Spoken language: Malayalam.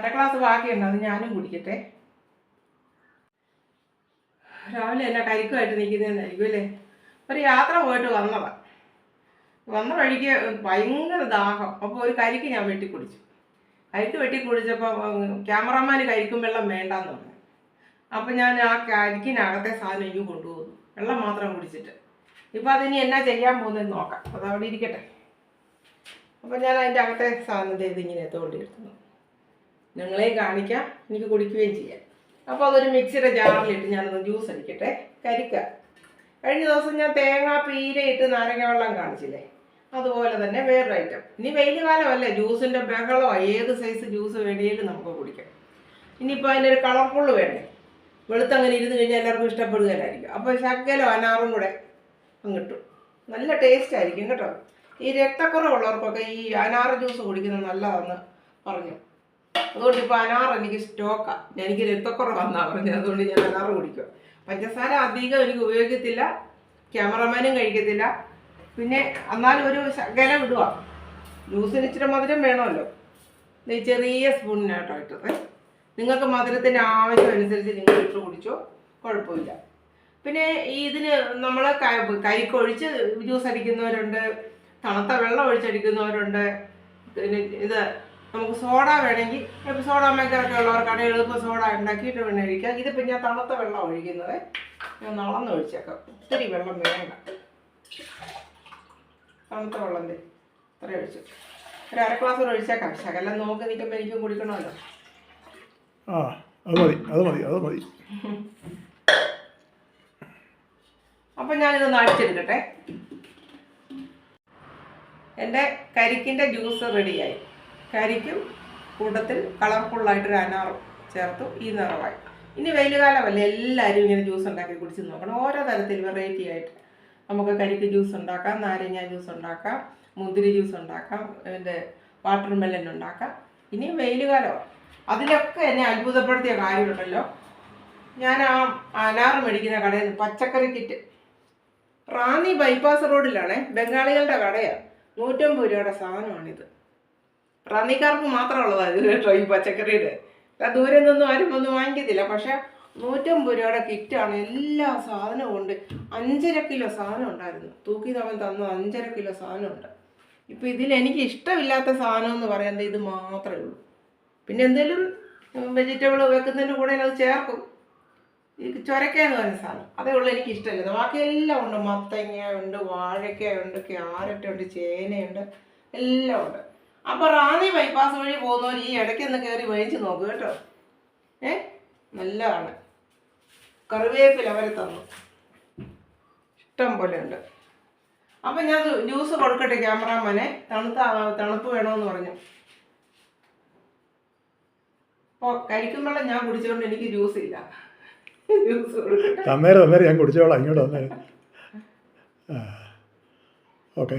അര ഗ്ലാസ് ബാക്കിയുണ്ട്, അത് ഞാനും കുടിക്കട്ടെ. രാവിലെ എന്നെ കരിക്കുമായിട്ട് നിൽക്കുന്നതെന്നായിരിക്കും അല്ലേ. ഒരു യാത്ര പോയിട്ട് വന്ന വഴിക്ക് ഭയങ്കര ദാഹം. അപ്പോൾ ഒരു കരിക്ക് ഞാൻ വെട്ടിക്കുടിച്ചു. കരിക്ക് വെട്ടിക്കുടിച്ചപ്പോൾ ക്യാമറമാന് കരിക്കും വെള്ളം വേണ്ടാന്ന് പറഞ്ഞു. അപ്പം ഞാൻ ആ കരിക്കിനകത്തെ സാധനം ഇങ്ങ് കൊണ്ടുപോകുന്നു, വെള്ളം മാത്രം കുടിച്ചിട്ട്. ഇപ്പം അതിനി എന്നാ ചെയ്യാൻ പോകുന്നതെന്ന് നോക്കാം. അതവിടെ ഇരിക്കട്ടെ. അപ്പം ഞാൻ അതിൻ്റെ അകത്തെ സാധനം ഇതിങ്ങനെ എത്തുകൊണ്ടിരിക്കുന്നു. നിങ്ങളെയും കാണിക്കാം, എനിക്ക് കുടിക്കുകയും ചെയ്യാം. അപ്പോൾ അതൊരു മിക്സിയുടെ ജാറിലിട്ട് ഞാനൊന്ന് ജ്യൂസ് അടിക്കട്ടെ. കരിക്ക കഴിഞ്ഞ ദിവസം ഞാൻ തേങ്ങ പീരയിട്ട് നാരങ്ങ വെള്ളം കാണിച്ചില്ലേ, അതുപോലെ തന്നെ വേറൊരു ഐറ്റം. ഇനി വെയിൽ കാലമല്ലേ, ജ്യൂസിൻ്റെ ബഹളമോ, ഏത് സൈസ് ജ്യൂസ് വേണമെങ്കിലും നമുക്ക് കുടിക്കാം. ഇനിയിപ്പോൾ അതിനൊരു കളർഫുള്ള് വേണ്ടേ, വെളുത്തങ്ങനെ ഇരുന്ന് കഴിഞ്ഞാൽ എല്ലാവർക്കും ഇഷ്ടപ്പെടുകയില്ലായിരിക്കും. അപ്പോൾ ശകലം അനാറും കൂടെ അങ്ങിട്ടു, നല്ല ടേസ്റ്റ് ആയിരിക്കും കേട്ടോ. ഈ രക്തക്കുറവുള്ളവർക്കൊക്കെ ഈ അനാറ് ജ്യൂസ് കുടിക്കുന്നത് നല്ലതാണെന്ന് പറഞ്ഞു. അതുകൊണ്ട് ഇപ്പോൾ അനാറ് എനിക്ക് സ്റ്റോക്കാണ്. എനിക്ക് രക്തക്കുറവാണെന്നാണ് പറഞ്ഞത്, അതുകൊണ്ട് ഞാൻ അനാറ് കുടിക്കുക. പഞ്ചസാര അധികം എനിക്ക് ഉപയോഗിക്കത്തില്ല, ക്യാമറമാനും കഴിക്കത്തില്ല. പിന്നെ എന്നാലും ഒരു ശകലം ഇടുക, ജ്യൂസിന് ഇച്ചിരി മധുരം വേണമല്ലോ. ഈ ചെറിയ സ്പൂണിനാട്ടോ ഇട്ടത്. നിങ്ങൾക്ക് മധുരത്തിൻ്റെ ആവശ്യം അനുസരിച്ച് നിങ്ങൾ ഇട്ട് കുടിച്ചോ, കുഴപ്പമില്ല. പിന്നെ ഈ ഇതിന് നമ്മൾ കരിക്കൊഴിച്ച് ജ്യൂസ് അടിക്കുന്നവരുണ്ട്, തണുത്ത വെള്ളം ഒഴിച്ചടിക്കുന്നവരുണ്ട്. പിന്നെ ഇത് നമുക്ക് സോഡ വേണമെങ്കിൽ, ഇപ്പോൾ സോഡ മേക്കറൊക്കെ ഉള്ളവർക്കാണെങ്കിൽ എളുപ്പം സോഡ ഉണ്ടാക്കിയിട്ട് വേണം ഒഴിക്കാം. ഇതിപ്പോൾ ഞാൻ തണുത്ത വെള്ളം ഒഴിക്കുന്നത്, ഞാൻ നളന്ന് ഒഴിച്ചേക്കാം. ഒത്തിരി വെള്ളം വേണ്ട, തണുത്ത വെള്ളം ഇത്ര ഒഴിച്ചു. ഒരു അര ഗ്ലാസ് ഒഴിച്ചേക്കാം. ശകലം നോക്കി നിൽക്കുമ്പോൾ എനിക്കും കുടിക്കണമല്ലോ. അത് മതി. അപ്പം ഞാനിതൊന്ന് അടിച്ചെടുക്കട്ടെ. എൻ്റെ കരിക്കിൻ്റെ ജ്യൂസ് റെഡിയായി. കരിക്കും കൂട്ടത്തിൽ കളർഫുള്ളായിട്ടൊരു അനാറും ചേർത്തു ഈ നിറവായി. ഇനി വെയിൽ കാലമല്ലേ, എല്ലാവരും ഇങ്ങനെ ജ്യൂസ് ഉണ്ടാക്കി കുടിച്ച് നോക്കണം. ഓരോ തരത്തിൽ വെറൈറ്റി ആയിട്ട് നമുക്ക് കരിക്ക് ജ്യൂസ് ഉണ്ടാക്കാം, നാരങ്ങ ജ്യൂസ് ഉണ്ടാക്കാം, മുന്തിരി ജ്യൂസ് ഉണ്ടാക്കാം, പിന്നെ വാട്ടർ മെലൻ ഉണ്ടാക്കാം. ഇനി വെയിൽ കാലമാണ്. അതിലൊക്കെ എന്നെ അത്ഭുതപ്പെടുത്തിയ കാര്യമുണ്ടല്ലോ, ഞാൻ ആ അനാറ് മേടിക്കുന്ന കടയിൽ നിന്ന് പച്ചക്കറി കിറ്റ്, റാന്നി ബൈപ്പാസ് റോഡിലാണേ, ബംഗാളികളുടെ കടയാണ്. 150 രൂപയുടെ സാധനമാണിത്. റാന്നിക്കാർക്ക് മാത്രമുള്ളതാണ് ഇത് കേട്ടോ, ഈ പച്ചക്കറിയുടെ. ദൂരെ നിന്നും ആരും ഒന്നും വാങ്ങിക്കത്തില്ല. പക്ഷേ 150 രൂപയുടെ കിറ്റാണ്, എല്ലാ സാധനവും ഉണ്ട്. 5.5 കിലോ സാധനം ഉണ്ടായിരുന്നു. തൂക്കി അവൻ തന്നു 5.5 കിലോ സാധനമുണ്ട്. ഇപ്പോൾ ഇതിൽ എനിക്ക് ഇഷ്ടമില്ലാത്ത സാധനം എന്ന് പറയുന്നത് ഇത് മാത്രമേ ഉള്ളൂ. പിന്നെ എന്തെങ്കിലും വെജിറ്റബിൾ വെക്കുന്നതിൻ്റെ കൂടെ അത് ചേർക്കും. ഈ ചൊരക്കയെന്ന് പറയുന്ന സാധനം അതേ ഉള്ളൂ എനിക്ക് ഇഷ്ടമില്ല. ബാക്കിയെല്ലാം ഉണ്ട്. മത്തങ്ങയുണ്ട്, വാഴക്കയുണ്ട്, ക്യാരറ്റ് ഉണ്ട്, ചേനയുണ്ട്, എല്ലാം ഉണ്ട്. അപ്പോൾ റാന്നി ബൈപ്പാസ് വഴി പോകുന്നവർ ഈ ഇടയ്ക്കൊന്ന് കയറി മേടിച്ച് നോക്കുക കേട്ടോ. നല്ലതാണ്. കറിവേപ്പില അവരെ തന്നു, ഇഷ്ടം പോലെ ഉണ്ട്. അപ്പം ഞാൻ ജ്യൂസ് കൊടുക്കട്ടെ ക്യാമറാമാനെ. തണുപ്പ് വേണമെന്ന് പറഞ്ഞു. അപ്പോൾ കരിക്കും വെള്ളം ഞാൻ കുടിച്ചുകൊണ്ട് എനിക്ക് ജ്യൂസ് ഇല്ല. ജ്യൂസ് കൊടുക്കട്ടെ. തന്നേരം ഞാൻ കുടിച്ചോളാം. ഇങ്ങോട്ട് വന്നേരം. ഓക്കെ.